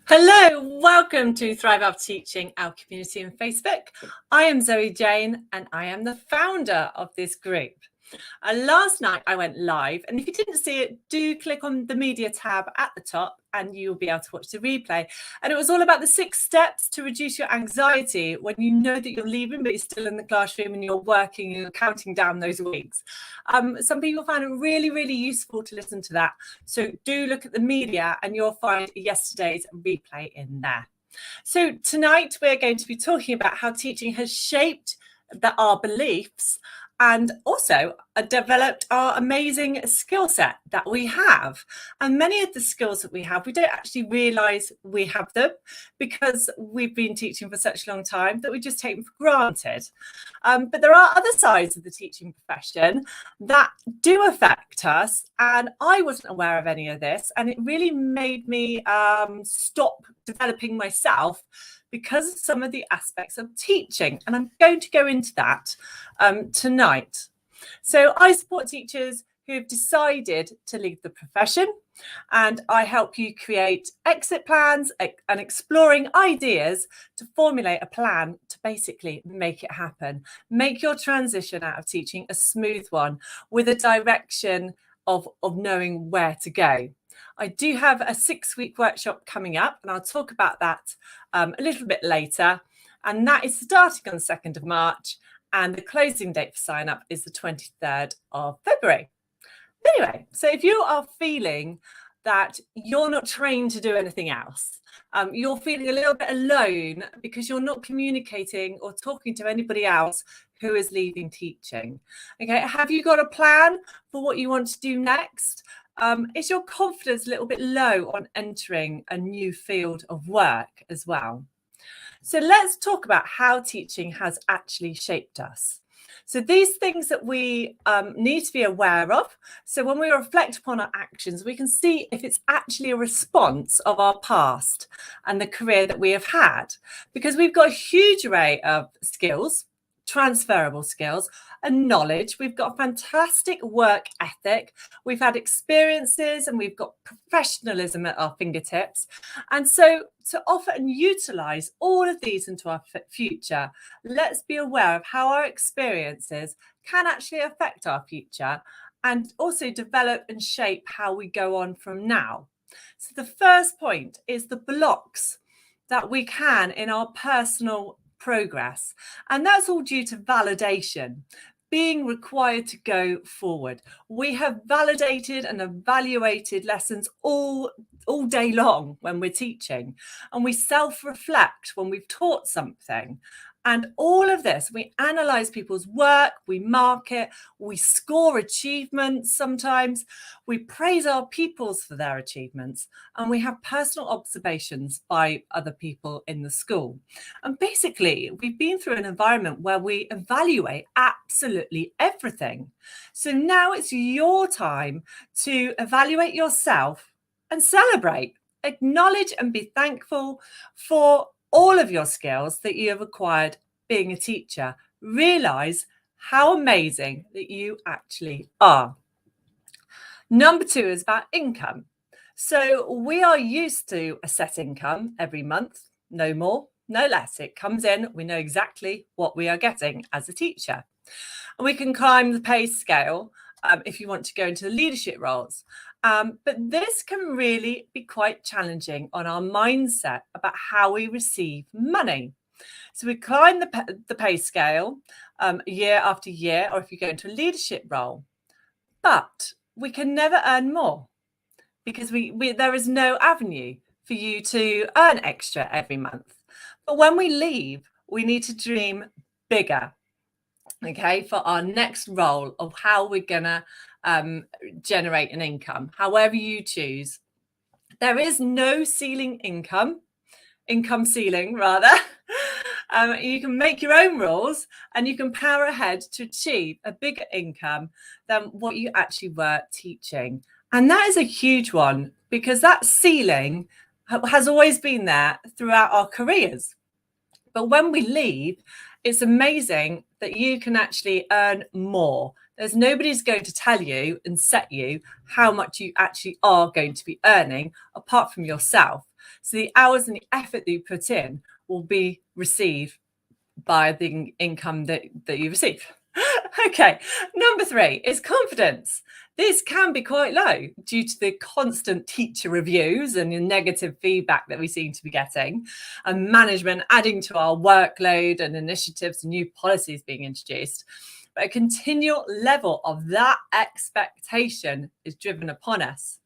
Hello, welcome to Thrive After Teaching, our community on Facebook. I am Zoe Jane and I am the founder of this group. Last night I went live, and if you didn't see it, do click on the media tab at the top and you'll be able to watch the replay. And it was all about the 6 steps to reduce your anxiety when you know that you're leaving but you're still in the classroom and you're working and you're counting down those weeks. Some people found it really, really useful to listen to that. So do look at the media and you'll find yesterday's replay in there. So tonight we're going to be talking about how teaching has shaped our beliefs and also developed our amazing skill set that we have. And many of the skills that we have, we don't actually realise we have them because we've been teaching for such a long time that we just take them for granted. But there are other sides of the teaching profession that do affect us, and I wasn't aware of any of this, and it really made me stop developing myself because of some of the aspects of teaching, and I'm going to go into that tonight. So I support teachers who have decided to leave the profession, and I help you create exit plans and exploring ideas to formulate a plan to basically make it happen. Make your transition out of teaching a smooth one with a direction of knowing where to go. I do have a 6-week workshop coming up, and I'll talk about that a little bit later. And that is starting on the 2nd of March, and the closing date for sign up is the 23rd of February. Anyway, so if you are feeling that you're not trained to do anything else, you're feeling a little bit alone because you're not communicating or talking to anybody else who is leaving teaching. Okay, have you got a plan for what you want to do next? Is your confidence a little bit low on entering a new field of work as well? So let's talk about how teaching has actually shaped us. So these things that we need to be aware of. So when we reflect upon our actions, we can see if it's actually a response of our past and the career that we have had, because we've got a huge array of skills, transferable skills and knowledge. We've got a fantastic work ethic. We've had experiences and we've got professionalism at our fingertips. And so to offer and utilize all of these into our future, let's be aware of how our experiences can actually affect our future and also develop and shape how we go on from now. So the first point is the blocks that we can in our personal progress, and that's all due to validation being required to go forward. We have validated and evaluated lessons all day long when we're teaching, and we self-reflect when we've taught something. And all of this, we analyze people's work, we mark it, we score achievements sometimes, we praise our pupils for their achievements, and we have personal observations by other people in the school. And basically, we've been through an environment where we evaluate absolutely everything. So now it's your time to evaluate yourself and celebrate, acknowledge and be thankful for all of your skills that you have acquired being a teacher. Realize how amazing that you actually are. Number 2 is about income. So we are used to a set income every month, no more, no less. It comes in, we know exactly what we are getting as a teacher. And we can climb the pay scale if you want to go into the leadership roles. But this can really be quite challenging on our mindset about how we receive money. So we climb the pay scale year after year, or if you go into a leadership role, but we can never earn more because there is no avenue for you to earn extra every month. But when we leave, we need to dream bigger, okay, for our next role of how we're gonna generate an income, however you choose. There is no income ceiling rather. You can make your own rules and you can power ahead to achieve a bigger income than what you actually were teaching. And that is a huge one because that ceiling has always been there throughout our careers. But when we leave, it's amazing that you can actually earn more There's nobody's going to tell you and set you how much you actually are going to be earning apart from yourself. So the hours and the effort that you put in will be received by the income that you receive. Okay, number 3 is confidence. This can be quite low due to the constant teacher reviews and the negative feedback that we seem to be getting, and management adding to our workload and initiatives and new policies being introduced. But a continual level of that expectation is driven upon us.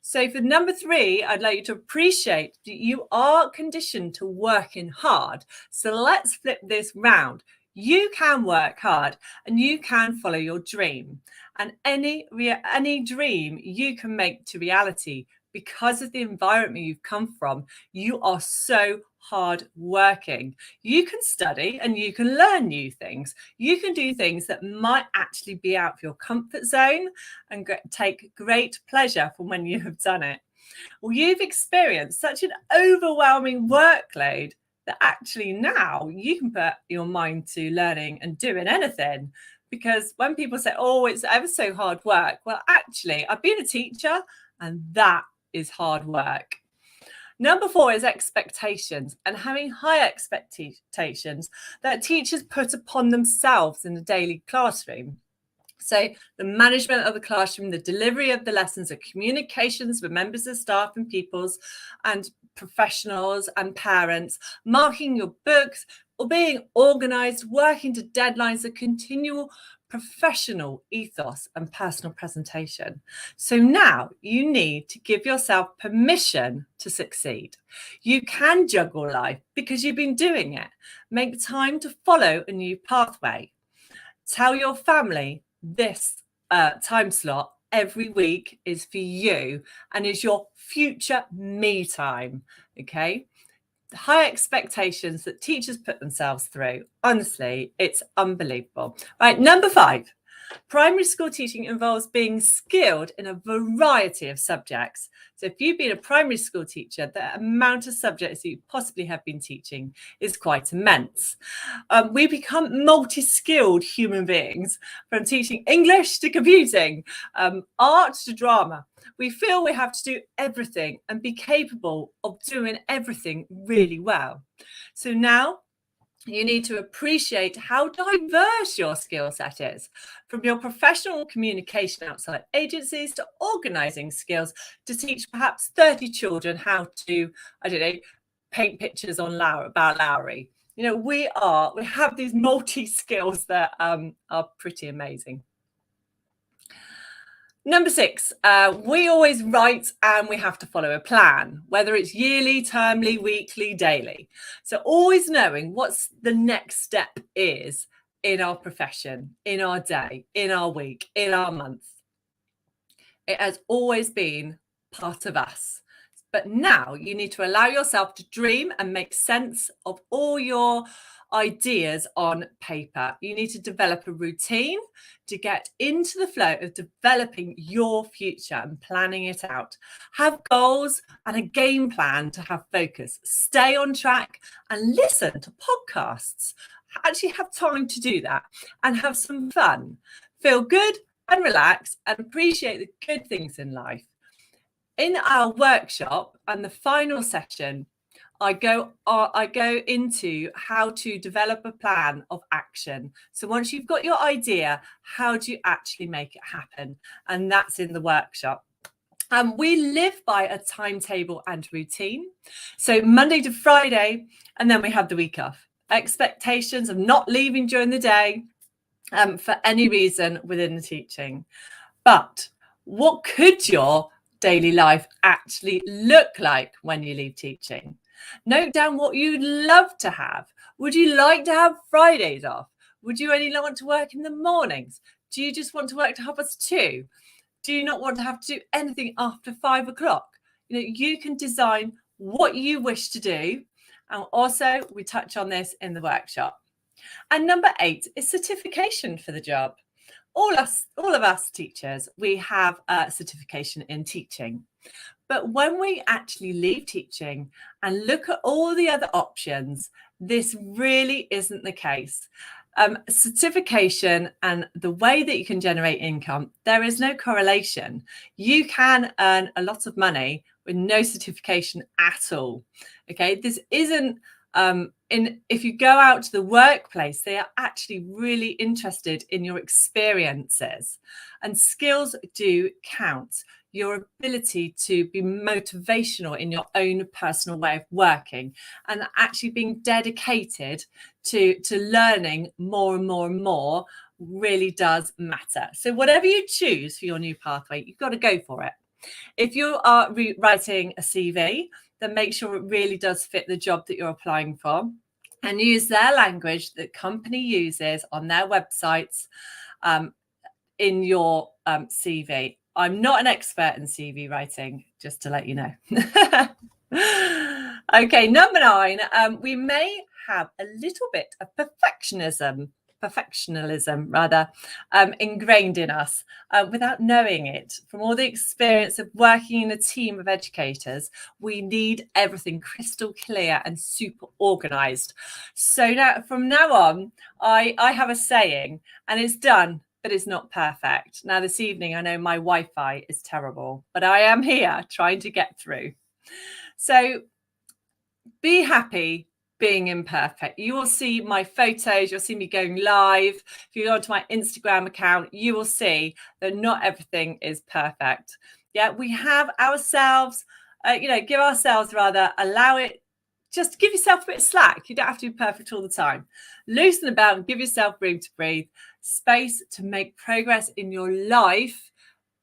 So for number 3, I'd like you to appreciate that you are conditioned to working hard. So let's flip this round. You can work hard and you can follow your dream. And any dream you can make to reality because of the environment you've come from. You are so hard working. You can study and you can learn new things. You can do things that might actually be out of your comfort zone and take great pleasure from when you have done it. Well, you've experienced such an overwhelming workload that actually now you can put your mind to learning and doing anything. Because when people say, oh, it's ever so hard work, well, actually, I've been a teacher and that is hard work. Number 4 is expectations, and having high expectations that teachers put upon themselves in the daily classroom. So the management of the classroom, the delivery of the lessons, the communications with members of staff and pupils and professionals and parents, marking your books or being organised, working to deadlines, a continual professional ethos and personal presentation. So now you need to give yourself permission to succeed. You can juggle life because you've been doing it. Make time to follow a new pathway. Tell your family this time slot every week is for you and is your future me time. Okay. The high expectations that teachers put themselves through. Honestly, it's unbelievable. Right. Number 5. Primary school teaching involves being skilled in a variety of subjects. So if you've been a primary school teacher, the amount of subjects that you possibly have been teaching is quite immense. We become multi-skilled human beings, from teaching English to computing, art to drama. We feel we have to do everything and be capable of doing everything really well. So now you need to appreciate how diverse your skill set is, from your professional communication outside agencies to organising skills to teach perhaps 30 children how to, I don't know, paint pictures on about Lowry. You know, we have these multi-skills that are pretty amazing. Number 6, we always write and we have to follow a plan, whether it's yearly, termly, weekly, daily. So always knowing what's the next step is in our profession, in our day, in our week, in our month. It has always been part of us. But now you need to allow yourself to dream and make sense of all your ideas on paper. You need to develop a routine to get into the flow of developing your future and planning it out. Have goals and a game plan to have focus. Stay on track and listen to podcasts. Actually have time to do that and have some fun. Feel good and relax and appreciate the good things in life. In our workshop and the final session, I go into how to develop a plan of action. So once you've got your idea, how do you actually make it happen? And that's in the workshop. We live by a timetable and routine. So Monday to Friday, and then we have the week off. Expectations of not leaving during the day for any reason within the teaching. But what could your daily life actually look like when you leave teaching? Note down what you'd love to have. Would you like to have Fridays off? Would you only want to work in the mornings? Do you just want to work to 2:30? Do you not want to have to do anything after 5 o'clock? You know, you can design what you wish to do. And also we touch on this in the workshop. And number 8 is certification for the job. All of us teachers, we have a certification in teaching. But when we actually leave teaching and look at all the other options, this really isn't the case. certification and the way that you can generate income, there is no correlation. You can earn a lot of money with no certification at all. Okay, this isn't if you go out to the workplace, they are actually really interested in your experiences, and skills do count. Your ability to be motivational in your own personal way of working, and actually being dedicated to learning more and more and more really does matter. So whatever you choose for your new pathway, you've got to go for it. If you are writing a CV, then make sure it really does fit the job that you're applying for, and use their language that company uses on their websites in your CV. I'm not an expert in CV writing, just to let you know. Okay, number 9, we may have a little bit of perfectionism rather, ingrained in us without knowing it. From all the experience of working in a team of educators, we need everything crystal clear and super organized. So now, from now on, I have a saying, and it's done, but it's not perfect. Now, this evening, I know my Wi-Fi is terrible, but I am here trying to get through. So be happy being imperfect. You will see my photos, you'll see me going live. If you go onto my Instagram account, you will see that not everything is perfect. Yeah, we have ourselves, give ourselves rather, allow it, just give yourself a bit of slack. You don't have to be perfect all the time. Loosen the belt and give yourself room to breathe, space to make progress in your life,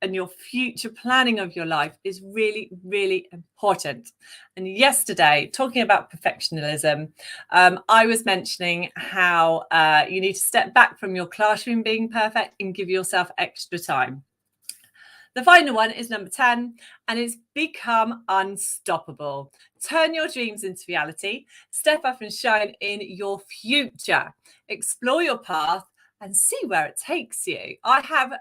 and your future planning of your life is really, really important. And yesterday, talking about perfectionism, I was mentioning how you need to step back from your classroom being perfect and give yourself extra time. The final one is number 10, and it's become unstoppable. Turn your dreams into reality, step up and shine in your future, explore your path and see where it takes you. I have,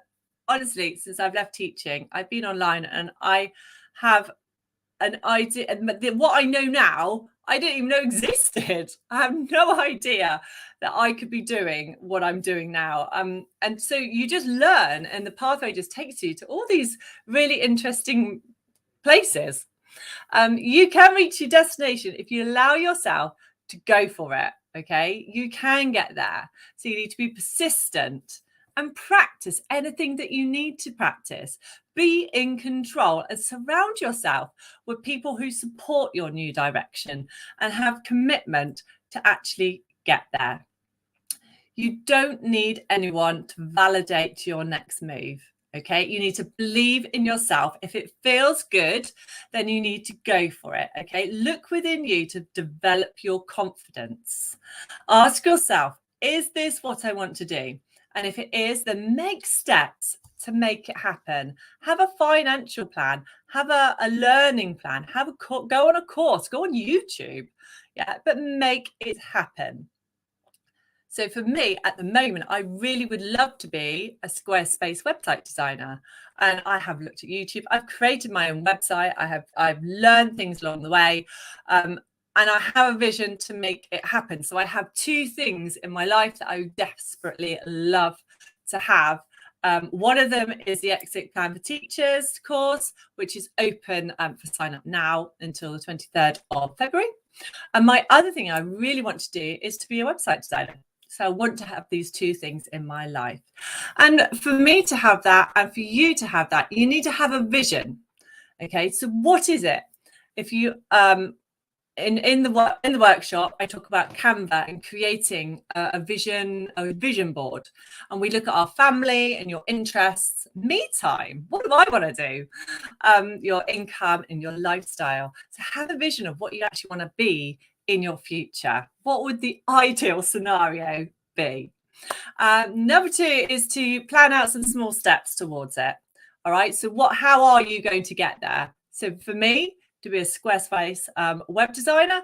honestly, since I've left teaching, I've been online and I have an idea, and what I know now, I didn't even know existed. I have no idea that I could be doing what I'm doing now. And so you just learn, and the pathway just takes you to all these really interesting places. You can reach your destination if you allow yourself to go for it. Okay, you can get there. So you need to be persistent and practice anything that you need to practice. Be in control and surround yourself with people who support your new direction and have commitment to actually get there. You don't need anyone to validate your next move. Okay, you need to believe in yourself. If it feels good, then you need to go for it. Okay, look within you to develop your confidence. Ask yourself, is this what I want to do? And if it is, then make steps to make it happen. Have a financial plan, have a learning plan, go on a course, go on YouTube. Yeah, but make it happen. So for me, at the moment, I really would love to be a Squarespace website designer. And I have looked at YouTube. I've created my own website. I've learned things along the way. And I have a vision to make it happen. So I have 2 things in my life that I desperately love to have. One of them is the Exit Plan for Teachers course, which is open for sign up now until the 23rd of February. And my other thing I really want to do is to be a website designer. So I want to have these 2 things in my life. And for me to have that, and for you to have that, you need to have a vision. Okay, so what is it? If you in the workshop, I talk about Canva and creating a vision board, and we look at our family and your interests, me time. What do I want to do? Your income and your lifestyle. So have a vision of what you actually want to be in your future. What would the ideal scenario be? Number 2 is to plan out some small steps towards it. All right. So how are you going to get there? So for me, to be a Squarespace web designer,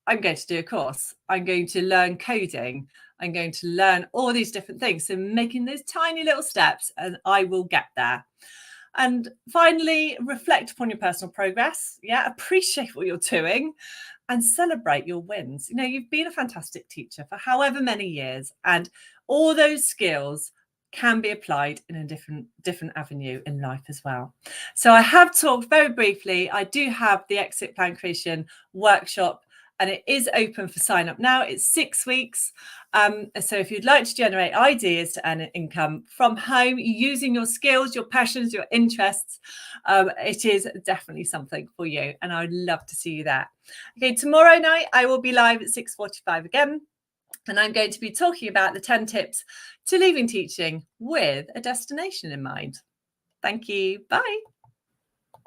I'm going to do a course. I'm going to learn coding. I'm going to learn all these different things. So making those tiny little steps, and I will get there. And finally, reflect upon your personal progress. Yeah, appreciate what you're doing and celebrate your wins. You know, you've been a fantastic teacher for however many years, and all those skills can be applied in a different avenue in life as well. So I have talked very briefly. I do have the exit plan creation workshop, and it is open for sign up now. It's 6 weeks. So if you'd like to generate ideas to earn an income from home using your skills, your passions, your interests, it is definitely something for you. And I'd love to see you there. Okay, tomorrow night I will be live at 6:45 again. And I'm going to be talking about the 10 tips to leaving teaching with a destination in mind. Thank you. Bye.